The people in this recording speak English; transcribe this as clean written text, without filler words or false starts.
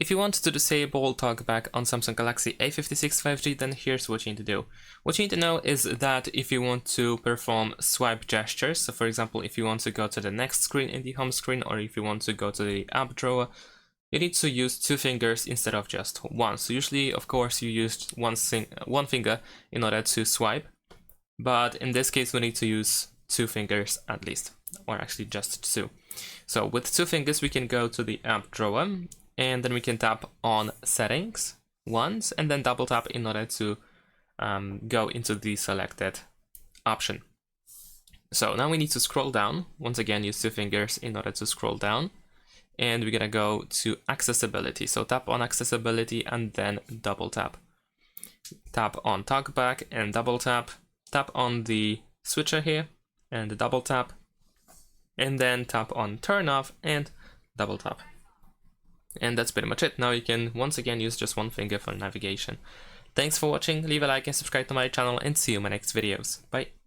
If you want to disable TalkBack on Samsung Galaxy A56 5G, then here's what you need to do. What you need to know is that if you want to perform swipe gestures, so for example, if you want to go to the next screen in the home screen, or if you want to go to the app drawer, you need to use 2 fingers instead of just 1. So usually, of course, you use one finger in order to swipe, but in this case, we need to use 2 fingers at least, or actually just 2. So with 2 fingers, we can go to the app drawer, and then we can tap on settings once, and then double tap in order to go into the selected option. So now we need to scroll down. Once again, use 2 fingers in order to scroll down. And we're gonna go to accessibility. So tap on accessibility and then double tap. Tap on TalkBack and double tap. Tap on the switcher here and double tap. And then tap on turn off and double tap. And that's pretty much it. Now you can once again use just 1 finger for navigation. Thanks for watching, leave a like and subscribe to my channel, and see you in my next videos. Bye!